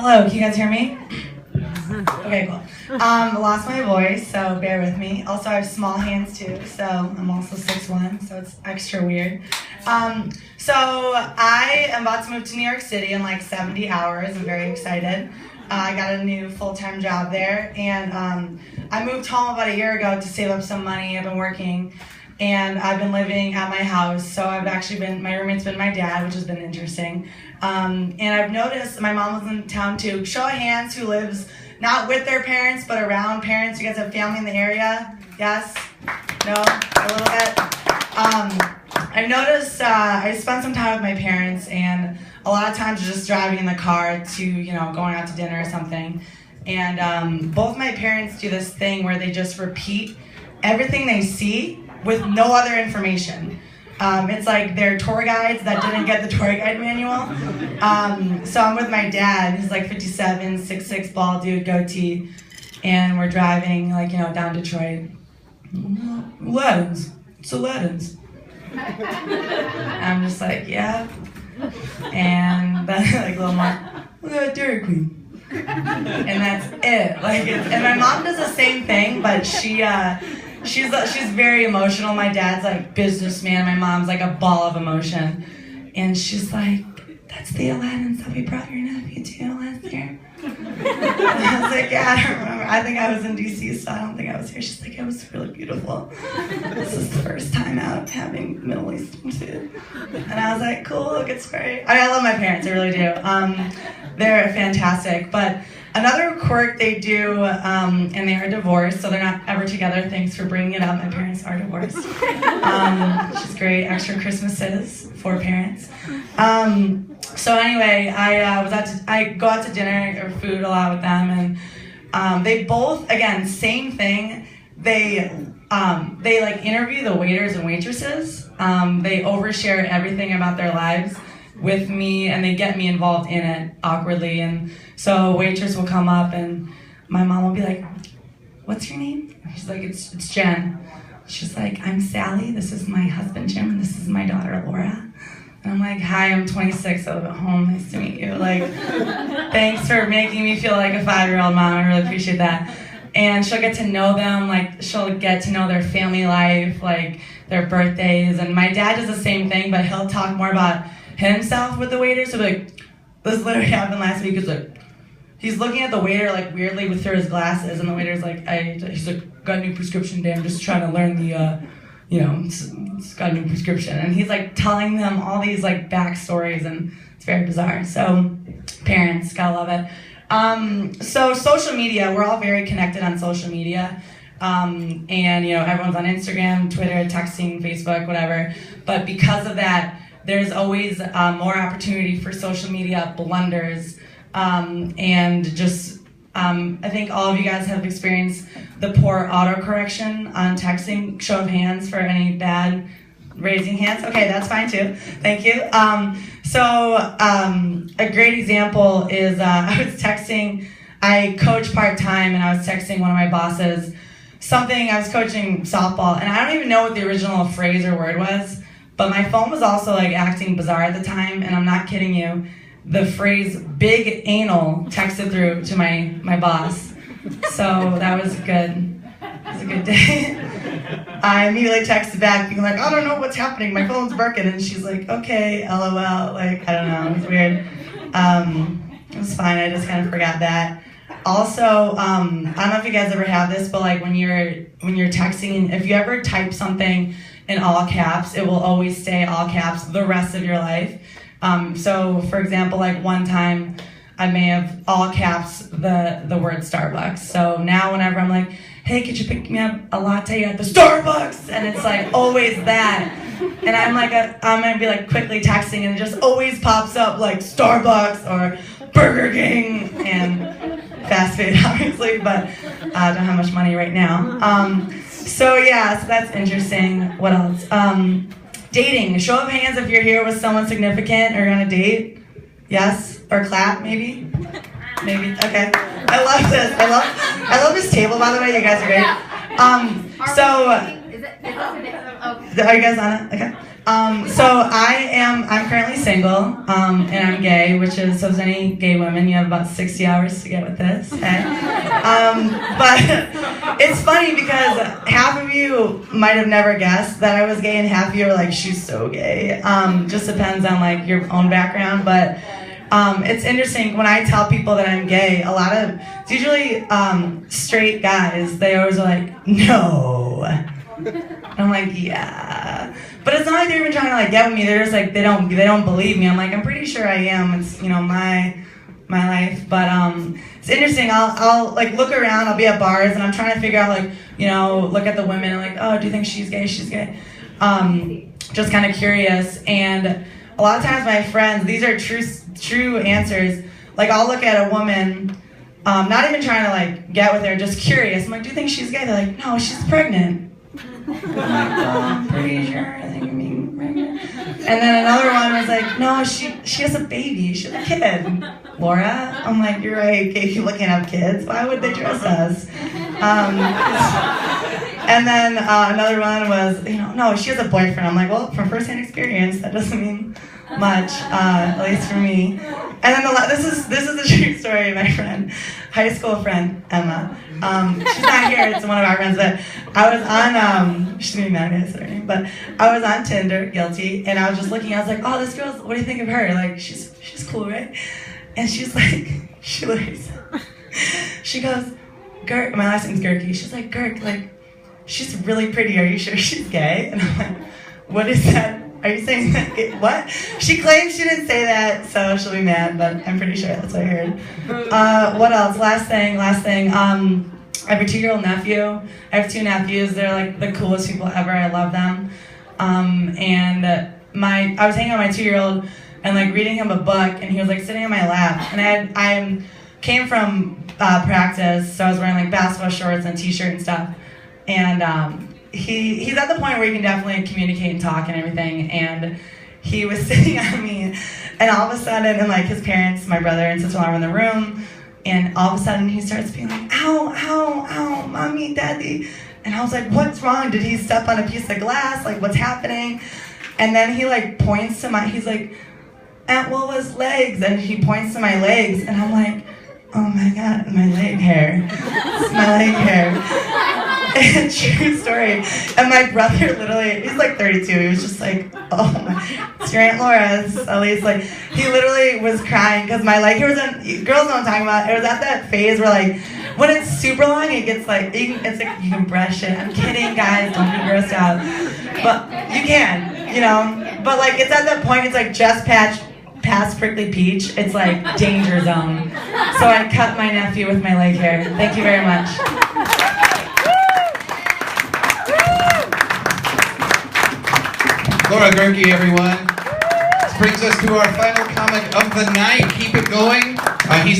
Hello, can you guys hear me? Okay, cool. I lost my voice, so bear with me. Also, I have small hands too, so I'm also 6'1", so it's extra weird. So I am about to move to New York City in like 70 hours. I'm very excited. I got a new full-time job there, and I moved home about a year ago to save up some money. I've been working, and I've been living at my house. So I've actually been, my roommate's been my dad, which has been interesting. And I've noticed, my mom was in town too. Show of hands who lives not with their parents, but around parents. You guys have family in the area? Yes? No? A little bit? I've noticed I spent some time with my parents, and a lot of times just driving in the car to, you know, going out to dinner or something. And both my parents do this thing where they just repeat everything they see with no other information. It's like they're tour guides that didn't get the tour guide manual. So I'm with my dad. He's like 57, 6'6", bald dude, goatee. And we're driving, like, you know, down Detroit. Aladdin's. It's Aladdin's. I'm just like, yeah. And then, like, a little more, look at that Dairy Queen. And that's it. Like, and my mom does the same thing, but she's very emotional. My dad's like businessman. My mom's like a ball of emotion. And she's like, that's the Aladdin's that we brought your nephew to last year. I was like, yeah, I don't remember. I think I was in DC, so I don't think I was here. She's like, it was really beautiful. This is the first time out having Middle Eastern food. And I was like, cool, good story. I mean, I love my parents, I really do. They're fantastic. But another quirk they do, and they are divorced, so they're not ever together. Thanks for bringing it up. My parents are divorced. Which is great. Extra Christmases for parents. So anyway, I go out to dinner or food a lot with them, and they both, again, same thing. They like interview the waiters and waitresses. They overshare everything about their lives with me, and they get me involved in it awkwardly. And so a waitress will come up, and my mom will be like, "What's your name?" She's like, "It's Jen." She's like, "I'm Sally. This is my husband Jim, and this is my daughter Laura." And I'm like, "Hi, I'm 26. I live at home. Nice to meet you. Like, thanks for making me feel like a 5-year-old mom. I really appreciate that." And she'll get to know them. Like, she'll get to know their family life, like their birthdays. And my dad does the same thing, but he'll talk more about himself with the waiter. So like, this literally happened last week. It's like, he's looking at the waiter like weirdly through his glasses, and the waiter's like, he's like, "Got a new prescription today. I'm just trying to learn the, it's got a new prescription." And he's like telling them all these like backstories, and it's very bizarre. So parents, gotta love it. So social media, we're all very connected on social media. And you know, everyone's on Instagram, Twitter, texting, Facebook, whatever. But because of that, there's always more opportunity for social media blunders. And just, I think all of you guys have experienced the poor autocorrection on texting. Show of hands for any bad raising hands. Okay, that's fine too. Thank you. A great example is I was texting, I coach part-time, and I was texting one of my bosses something. I was coaching softball, and I don't even know what the original phrase or word was, but my phone was also like acting bizarre at the time, and I'm not kidding you. The phrase "big anal" texted through to my boss. So that was good. It was a good day. I immediately texted back being like, "I don't know what's happening. My phone's broken." And she's like, "Okay, LOL." Like, I don't know. It was weird. It was fine. I just kind of forgot that. Also, I don't know if you guys ever have this, but like when you're texting, if you ever type something in all caps, it will always stay all caps the rest of your life. So for example, like one time I may have all caps the word Starbucks. So now whenever I'm like, "Hey, could you pick me up a latte at the Starbucks?" And it's like always that. And I'm like, I'm gonna be like quickly texting, and it just always pops up like Starbucks or Burger King and fast food, obviously, but I don't have much money right now. So that's interesting. What else? Dating. Show of hands if you're here with someone significant or you're on a date. Yes? Or clap, maybe? Maybe. Okay. I love this. I love this table, by the way. You guys are great. Are you guys on it? Okay. So I'm currently single, and I'm gay, so if there's any gay women, you have about 60 hours to get with this, okay? But it's funny because half of you might have never guessed that I was gay, and half of you are like, she's so gay. Just depends on like your own background, but it's interesting when I tell people that I'm gay, it's usually straight guys, they always are like, no. I'm like, yeah. But it's not like they're even trying to like get with me. They're just like they don't believe me. I'm like, I'm pretty sure I am. It's my life. But it's interesting. I'll like look around. I'll be at bars and I'm trying to figure out like look at the women and like, oh, do you think she's gay? She's gay. Just kind of curious. And a lot of times my friends, these are true answers. Like I'll look at a woman, not even trying to like get with her, just curious. I'm like, do you think she's gay? They're like, no, she's pregnant. I'm like, I'm pretty sure. I think I'm being pregnant. And then another one was like, no, she has a baby. She has a kid. Laura? I'm like, you're right. Gay people can't have kids. Why would they dress us? And then another one was, no, she has a boyfriend. I'm like, well, from firsthand experience, that doesn't mean much, at least for me. And then this is a true story. My friend, high school friend Emma. She's not here. It's one of our friends. But I was on. She's gonna be mad at me, her name. But I was on Tinder, guilty, and I was just looking. I was like, oh, this girl's. What do you think of her? Like, she's cool, right? And she's like, she literally said, she goes, Gerk. My last name's Gerky. She's like, Gerk, like, she's really pretty. Are you sure she's gay? And I'm like, what is that? Are you saying that? What? She claims she didn't say that, so she'll be mad, but I'm pretty sure that's what I heard. What else? Last thing. I have a 2-year-old nephew. I have 2 nephews. They're like the coolest people ever. I love them. And I was hanging out with my 2-year-old and like reading him a book, and he was like sitting on my lap. And I came from practice, so I was wearing like basketball shorts and a t-shirt and stuff. And he's at the point where he can definitely communicate and talk and everything, and he was sitting on me, and all of a sudden, and like his parents, my brother and sister-in-law were in the room, and all of a sudden he starts being like, ow, ow, ow, mommy, daddy, and I was like, what's wrong? Did he step on a piece of glass? Like, what's happening? And then he like points to he's like, Aunt Willa's legs, and he points to my legs, and I'm like, oh my god, my leg hair. It's my leg hair. And true story. And my brother literally, he's like 32, he was just like, oh my, it's your Aunt Laura's. At least like, he literally was crying because my leg hair was girls know what I'm talking about, it was at that phase where like, when it's super long, it gets like, it's like, you can brush it. I'm kidding, guys, don't be grossed out. But you can, but like, it's at that point, it's like just past prickly peach, it's like danger zone. So I cut my nephew with my leg hair. Thank you very much. Laura Gerky, everyone. This brings us to our final comic of the night. Keep it going. He's